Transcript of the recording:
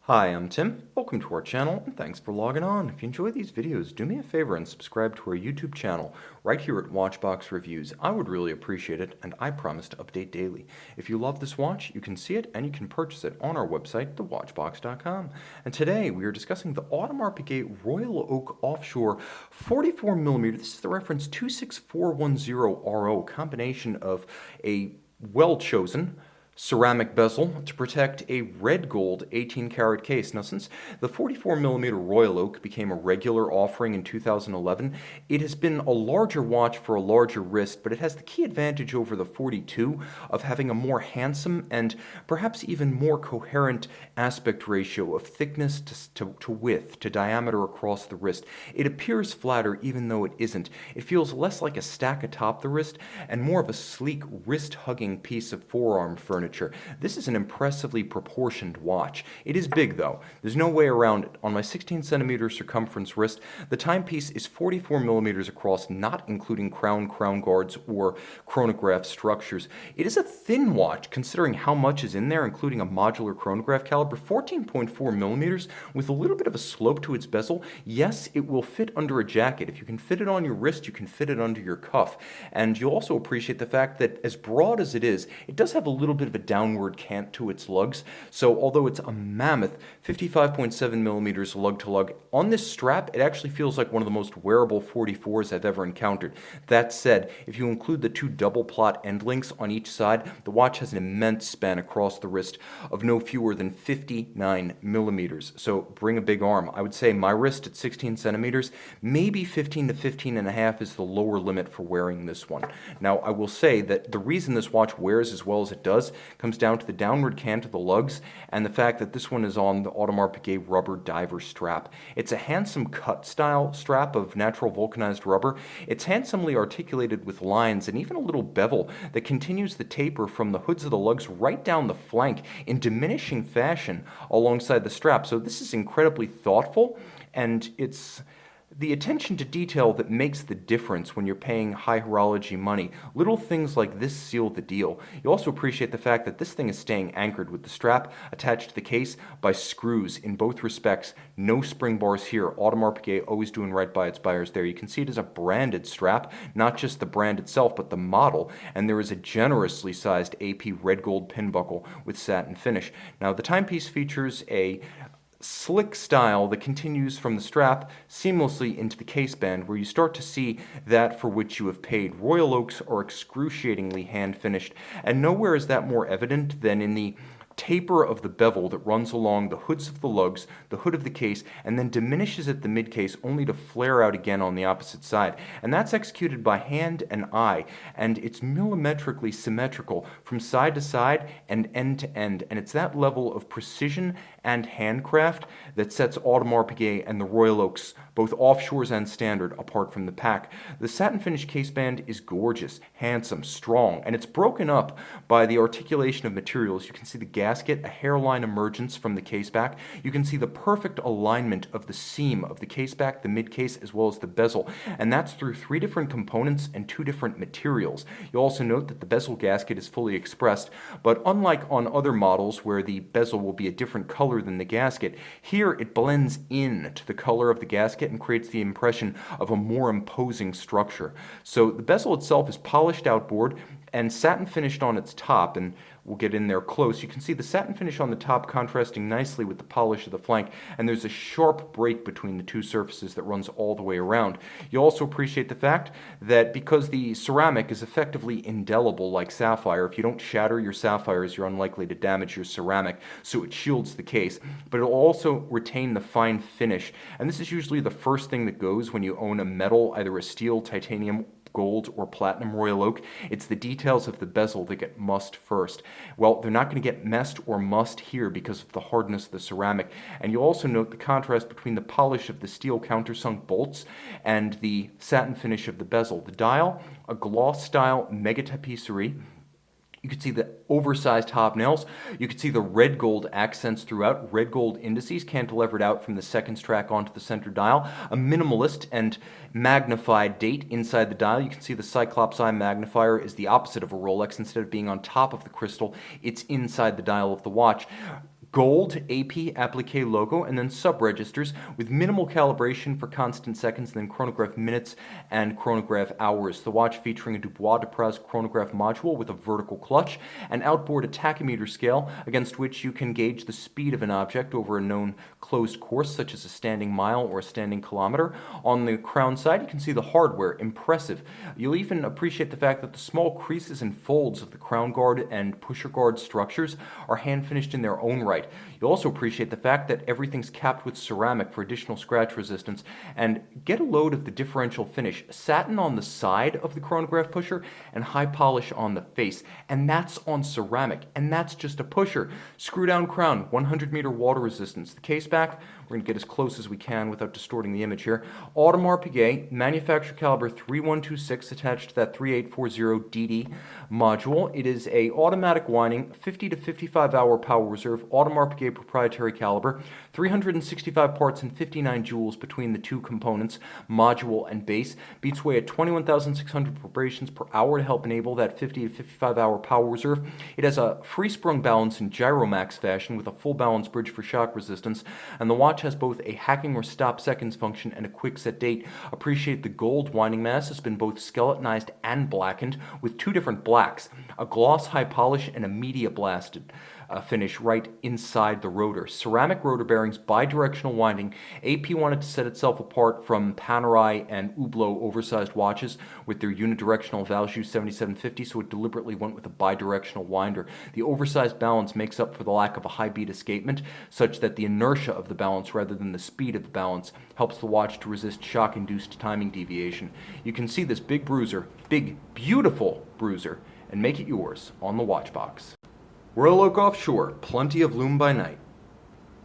Hi, I'm Tim. Welcome to our channel, and thanks for logging on. If you enjoy these videos, do me a favor and subscribe to our YouTube channel right here at Watchbox Reviews. I would really appreciate it, and I promise to update daily. If you love this watch, you can see it and you can purchase it on our website, thewatchbox.com. And today we are discussing the Audemars Piguet Royal Oak Offshore 44mm. This is the reference 26410RO, combination of a well-chosen ceramic bezel to protect a red gold 18 karat case. Now, since the 44mm Royal Oak became a regular offering in 2011, it has been a larger watch for a larger wrist, but it has the key advantage over the 42 of having a more handsome and perhaps even more coherent aspect ratio of thickness to width, to diameter across the wrist. It appears flatter even though it isn't. It feels less like a stack atop the wrist and more of a sleek wrist-hugging piece of forearm furniture. This is an impressively proportioned watch. It is big though. There's no way around it. On my 16cm circumference wrist, the timepiece is 44mm across, not including crown guards, or chronograph structures. It is a thin watch considering how much is in there, including a modular chronograph caliber, 14.4mm with a little bit of a slope to its bezel. Yes, it will fit under a jacket. If you can fit it on your wrist, you can fit it under your cuff. And you'll also appreciate the fact that as broad as it does have a little bit of a downward cant to its lugs. So although it's a mammoth 55.7mm lug-to-lug, on this strap it actually feels like one of the most wearable 44s I've ever encountered. That said, if you include the two double plot end links on each side, the watch has an immense span across the wrist of no fewer than 59mm. So bring a big arm. I would say my wrist at 16cm, maybe 15 to 15.5 is the lower limit for wearing this one. Now I will say that the reason this watch wears as well as it does comes down to the downward cant of the lugs and the fact that this one is on the Audemars Piguet rubber diver strap. It's a handsome cut style strap of natural vulcanized rubber. It's handsomely articulated with lines and even a little bevel that continues the taper from the hoods of the lugs right down the flank in diminishing fashion alongside the strap. So this is incredibly thoughtful, and it's the attention to detail that makes the difference when you're paying high horology money. Little things like this seal the deal. You also appreciate the fact that this thing is staying anchored with the strap attached to the case by screws in both respects. No spring bars here. Audemars Piguet always doing right by its buyers there. You can see it is a branded strap, not just the brand itself, but the model, and there is a generously sized AP red gold pin buckle with satin finish. Now, the timepiece features a slick style that continues from the strap seamlessly into the case band, where you start to see that for which you have paid. Royal Oaks are excruciatingly hand finished, and nowhere is that more evident than in the taper of the bevel that runs along the hoods of the lugs, the hood of the case, and then diminishes at the mid-case only to flare out again on the opposite side. And that's executed by hand and eye, and it's millimetrically symmetrical from side to side and end to end. And it's that level of precision and handcraft that sets Audemars Piguet and the Royal Oaks, both offshores and standard, apart from the pack. The satin finish case band is gorgeous, handsome, strong, and it's broken up by the articulation of materials. You can see the gasket, a hairline emergence from the case back. You can see the perfect alignment of the seam of the case back, the mid case, as well as the bezel, and that's through 3 different components and 2 different materials. You'll also note that the bezel gasket is fully expressed, but unlike on other models where the bezel will be a different color than the gasket, here it blends in to the color of the gasket and creates the impression of a more imposing structure. So the bezel itself is polished outboard and satin finished on its top, and we'll get in there close. You can see the satin finish on the top contrasting nicely with the polish of the flank, and there's a sharp break between the two surfaces that runs all the way around. You'll also appreciate the fact that because the ceramic is effectively indelible like sapphire, if you don't shatter your sapphires, you're unlikely to damage your ceramic, so it shields the case, but it'll also retain the fine finish. And this is usually the first thing that goes when you own a metal, either a steel, titanium, gold, or platinum Royal Oak. It's the details of the bezel that get mussed first. Well, they're not going to get messed or mussed here because of the hardness of the ceramic. And you'll also note the contrast between the polish of the steel countersunk bolts and the satin finish of the bezel. The dial, a gloss style mega tapisserie. You can see the oversized hobnails. You can see the red gold accents throughout, red gold indices cantilevered out from the seconds track onto the center dial, a minimalist and magnified date inside the dial. You can see the Cyclops Eye magnifier is the opposite of a Rolex. Instead of being on top of the crystal, it's inside the dial of the watch. gold AP applique logo, and then sub-registers with minimal calibration for constant seconds, and then chronograph minutes and chronograph hours. The watch featuring a Dubois de Praz chronograph module with a vertical clutch, and outboard a tachymeter scale against which you can gauge the speed of an object over a known closed course, such as a standing mile or a standing kilometer. On the crown side, you can see the hardware, impressive. You'll even appreciate the fact that the small creases and folds of the crown guard and pusher guard structures are hand finished in their own right. You'll also appreciate the fact that everything's capped with ceramic for additional scratch resistance, and get a load of the differential finish. Satin on the side of the chronograph pusher and high polish on the face, and that's on ceramic, and that's just a pusher. Screw down crown, 100-meter water resistance. The case back, we're going to get as close as we can without distorting the image here. Audemars Piguet, manufacturer caliber 3126 attached to that 3840DD module. It is a automatic winding, 50 to 55 hour power reserve, Audemars Piguet proprietary caliber, 365 parts and 59 joules between the two components, module and base. Beats weight at 21,600 vibrations per hour to help enable that 50 to 55 hour power reserve. It has a free sprung balance in Gyromax fashion with a full balance bridge for shock resistance, and the watch has both a hacking or stop seconds function and a quick set date. Appreciate the gold winding mass has been both skeletonized and blackened with two different blacks, a gloss high polish and a media blasted finish right inside the rotor. Ceramic rotor bearings, bidirectional winding. AP wanted to set itself apart from Panerai and Hublot oversized watches with their unidirectional Valjoux 7750, so it deliberately went with a bidirectional winder. The oversized balance makes up for the lack of a high beat escapement, such that the inertia of the balance rather than the speed of the balance helps the watch to resist shock-induced timing deviation. You can see this big bruiser, big, beautiful bruiser, and make it yours on the watch box. Royal Oak Offshore, plenty of loom by night.